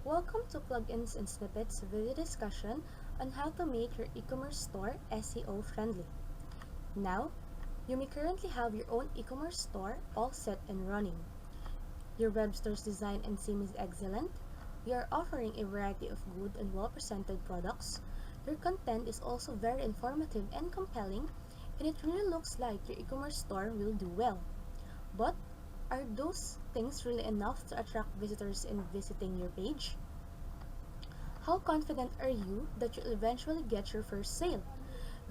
Welcome to Plugins and Snippets video discussion on how to make your e-commerce store SEO friendly. Now, you may currently have your own e-commerce store all set and running. Your web store's design and theme is excellent. You are offering a variety of good and well-presented products. Your content is also very informative and compelling, and it really looks like your e-commerce store will do well. But are those things really enough to attract visitors in visiting your page? How confident are you that you'll eventually get your first sale?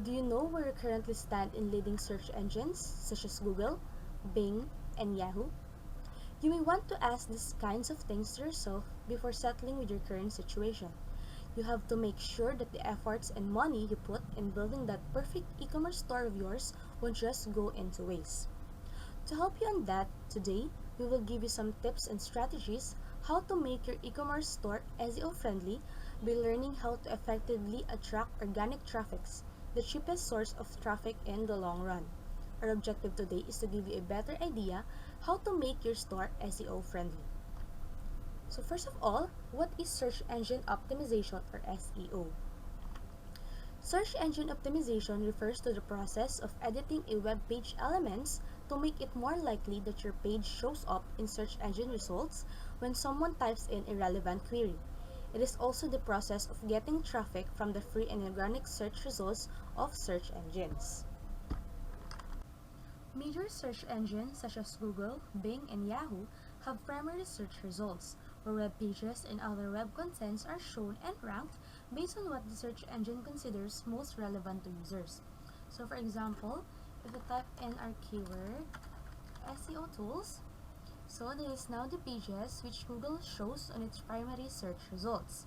Do you know where you currently stand in leading search engines such as Google, Bing, and Yahoo? You may want to ask these kinds of things to yourself before settling with your current situation. You have to make sure that the efforts and money you put in building that perfect e-commerce store of yours won't just go into waste. To help you on that, today, we will give you some tips and strategies how to make your e-commerce store SEO friendly by learning how to effectively attract organic traffic, the cheapest source of traffic in the long run. Our objective today is to give you a better idea how to make your store SEO friendly. So first of all, what is search engine optimization or SEO? Search engine optimization refers to the process of editing a web page elements to make it more likely that your page shows up in search engine results when someone types in a relevant query. It is also the process of getting traffic from the free and organic search results of search engines. Major search engines such as Google, Bing, and Yahoo have primary search results, where web pages and other web contents are shown and ranked based on what the search engine considers most relevant to users. So for example, if we type in our keyword SEO tools, so this is now the pages which Google shows on its primary search results.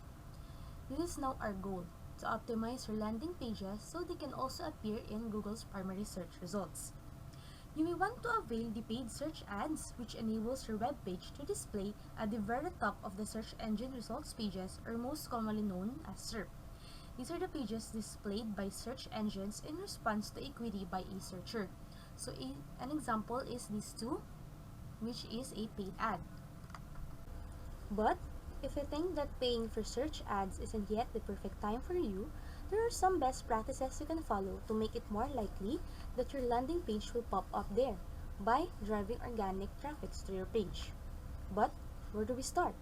This is now our goal, to optimize your landing pages so they can also appear in Google's primary search results. You may want to avail the paid search ads, which enables your web page to display at the very top of the search engine results pages, or most commonly known as SERP. These are the pages displayed by search engines in response to a query by a searcher. So an example is these two, which is a paid ad. But if you think that paying for search ads isn't yet the perfect time for you, there are some best practices you can follow to make it more likely that your landing page will pop up there by driving organic traffic to your page. But where do we start?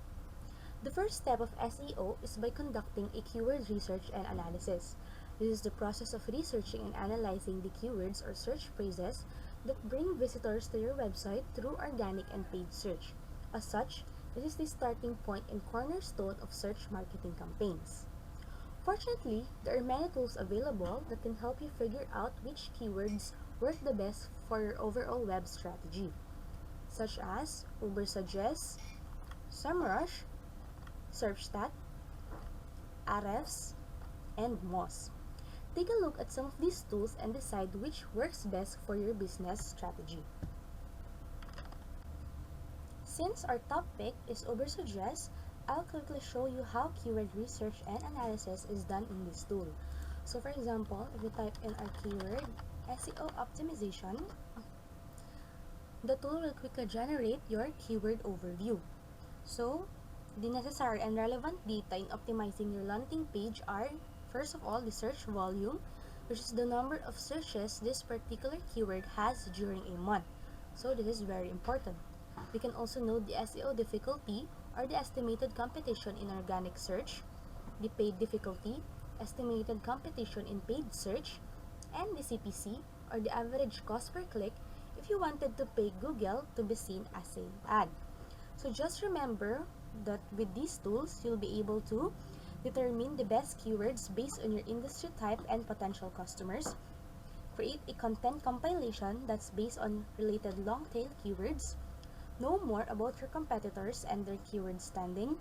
The first step of SEO is by conducting a keyword research and analysis. This is the process of researching and analyzing the keywords or search phrases that bring visitors to your website through organic and paid search. As such, this is the starting point and cornerstone of search marketing campaigns. Fortunately, there are many tools available that can help you figure out which keywords work the best for your overall web strategy, such as Ubersuggest, SEMrush, SERPstat, Ahrefs, and Moz. Take a look at some of these tools and decide which works best for your business strategy. Since our top pick is Ubersuggest, I'll quickly show you how keyword research and analysis is done in this tool. So for example, if we type in our keyword SEO optimization, the tool will quickly generate your keyword overview. So the necessary and relevant data in optimizing your landing page are, first of all, the search volume, which is the number of searches this particular keyword has during a month. So this is very important. We can also note the SEO difficulty, or the estimated competition in organic search, the paid difficulty, estimated competition in paid search, and the CPC, or the average cost per click if you wanted to pay Google to be seen as an ad. So just remember that with these tools, you'll be able to determine the best keywords based on your industry type and potential customers, create a content compilation that's based on related long-tail keywords, know more about your competitors and their keyword standing,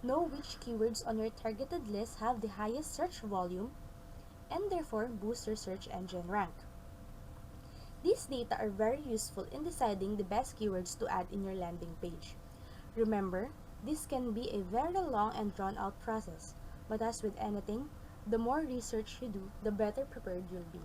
know which keywords on your targeted list have the highest search volume, and therefore boost your search engine rank. These data are very useful in deciding the best keywords to add in your landing page. Remember, this can be a very long and drawn-out process, but as with anything, the more research you do, the better prepared you'll be.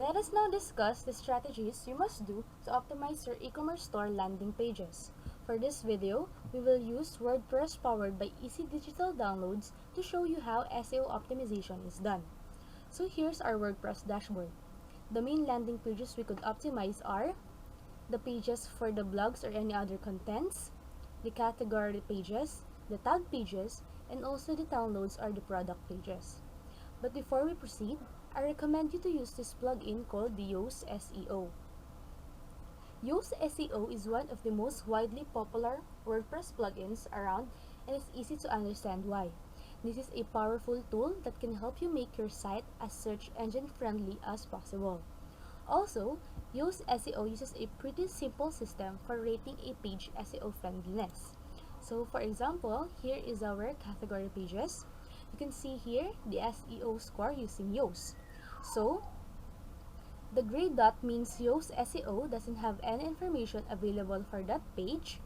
Let us now discuss the strategies you must do to optimize your e-commerce store landing pages. For this video, we will use WordPress powered by Easy Digital Downloads to show you how SEO optimization is done. So here's our WordPress dashboard. The main landing pages we could optimize are the pages for the blogs or any other contents, the category pages, the tag pages, and also the downloads or the product pages. But before we proceed, I recommend you to use this plugin called the Yoast SEO. Yoast SEO is one of the most widely popular WordPress plugins around, and it's easy to understand why. This is a powerful tool that can help you make your site as search engine friendly as possible. Also, Yoast SEO uses a pretty simple system for rating a page SEO friendliness. So for example, here is our category pages. You can see here the SEO score using Yoast. So, the gray dot means Yoast SEO doesn't have any information available for that page.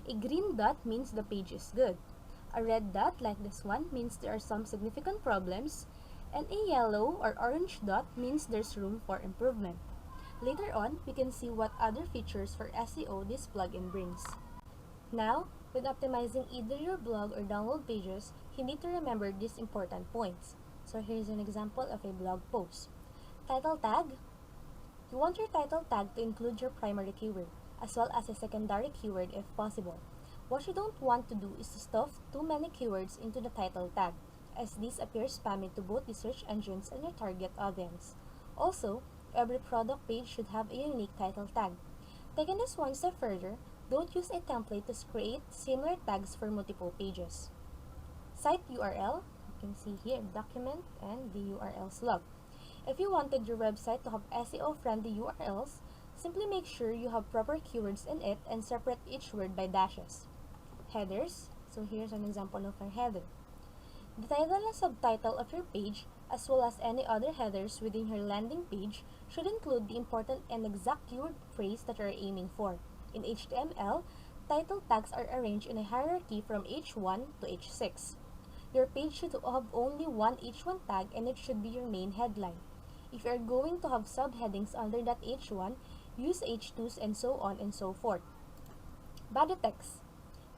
A green dot means the page is good. A red dot, like this one, means there are some significant problems. And a yellow or orange dot means there's room for improvement. Later on, we can see what other features for SEO this plugin brings. Now, when optimizing either your blog or download pages, you need to remember these important points. So here's an example of a blog post. Title tag. You want your title tag to include your primary keyword, as well as a secondary keyword if possible. What you don't want to do is to stuff too many keywords into the title tag, as this appears spammy to both the search engines and your target audience. Also, every product page should have a unique title tag. Taking this one step further, don't use a template to create similar tags for multiple pages. Site URL, you can see here, document and the URL slug. If you wanted your website to have SEO-friendly URLs, simply make sure you have proper keywords in it and separate each word by dashes. Headers, so here's an example of our header. The title and subtitle of your page, as well as any other headers within your landing page, should include the important and exact keyword phrase that you are aiming for. In HTML, title tags are arranged in a hierarchy from H1 to H6. Your page should have only one H1 tag and it should be your main headline. If you are going to have subheadings under that H1, use H2s and so on and so forth. Body text.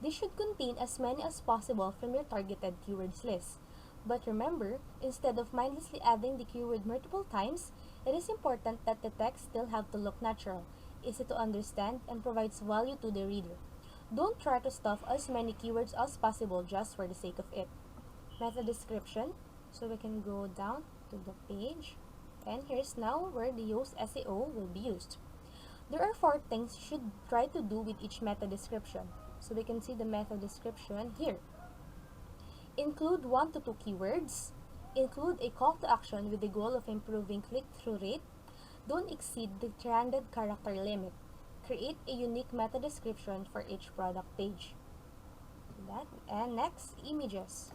This should contain as many as possible from your targeted keywords list. But remember, instead of mindlessly adding the keyword multiple times, it is important that the text still have to look natural, easy to understand, and provides value to the reader. Don't try to stuff as many keywords as possible just for the sake of it. Meta description. So we can go down to the page. And here's now where the Yoast SEO will be used. There are 4 things you should try to do with each meta description. So we can see the meta description here. Include 1 to 2 keywords. Include a call to action with the goal of improving click-through rate. Don't exceed the 300 character limit. Create a unique meta description for each product page. And next, images.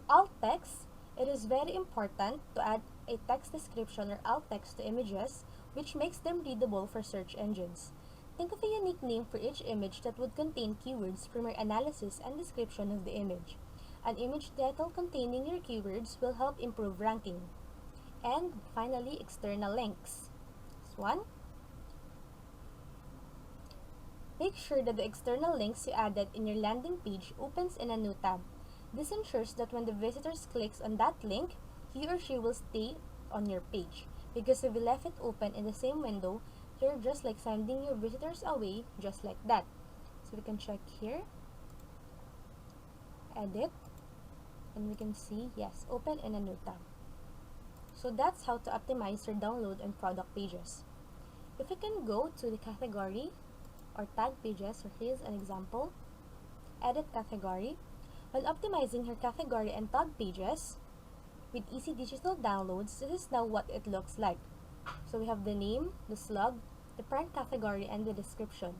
Alt text. It is very important to add a text description or alt text to images, which makes them readable for search engines. Think of a unique name for each image that would contain keywords from your analysis and description of the image. An image title containing your keywords will help improve ranking. And finally, external links. This one. Make sure that the external links you added in your landing page opens in a new tab. This ensures that when the visitor clicks on that link, he or she will stay on your page. Because if you left it open in the same window, you're just like sending your visitors away just like that. So we can check here, edit, and we can see, yes, open in a new tab. So that's how to optimize your download and product pages. If we can go to the category or tag pages, so here's an example, edit category. While optimizing your category and tag pages with Easy Digital Downloads, this is now what it looks like. So we have the name, the slug, the parent category, and the description,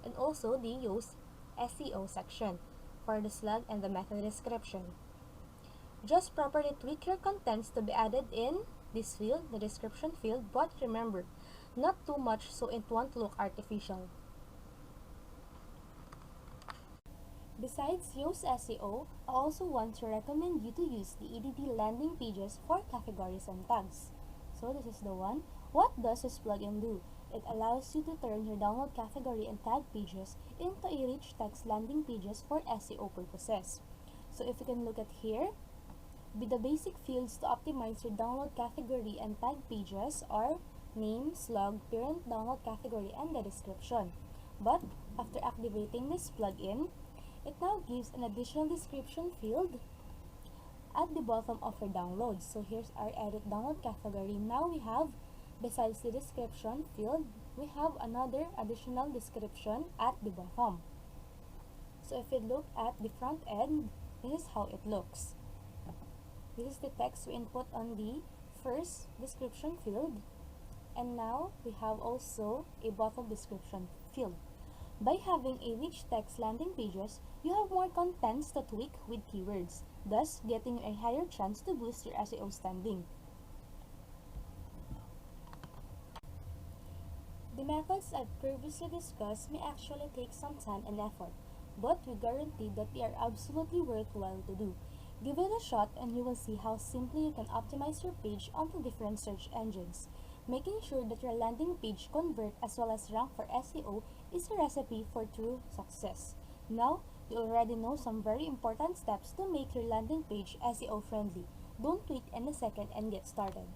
and also the Yoast SEO section for the slug and the meta description. Just properly tweak your contents to be added in this field, the description field, but remember, not too much so it won't look artificial. Besides Yoast SEO, I also want to recommend you to use the EDD landing pages for categories and tags. So this is the one. What does this plugin do? It allows you to turn your download category and tag pages into a rich text landing pages for SEO purposes. So if you can look at here, with the basic fields to optimize your download category and tag pages are name, slug, parent download category, and the description. But after activating this plugin, it now gives an additional description field at the bottom of your downloads. So here's our edit download category. Now we have, besides the description field, we have another additional description at the bottom. So if you look at the front end, this is how it looks. This is the text we input on the first description field, and now we have also a bottom description field. By having a rich text landing pages, you have more contents to tweak with keywords, thus getting a higher chance to boost your SEO standing. The methods I've previously discussed may actually take some time and effort, but we guarantee that they are absolutely worthwhile to do. Give it a shot and you will see how simply you can optimize your page onto different search engines. Making sure that your landing page convert as well as rank for SEO is a recipe for true success. Now, you already know some very important steps to make your landing page SEO friendly. Don't wait any second and get started.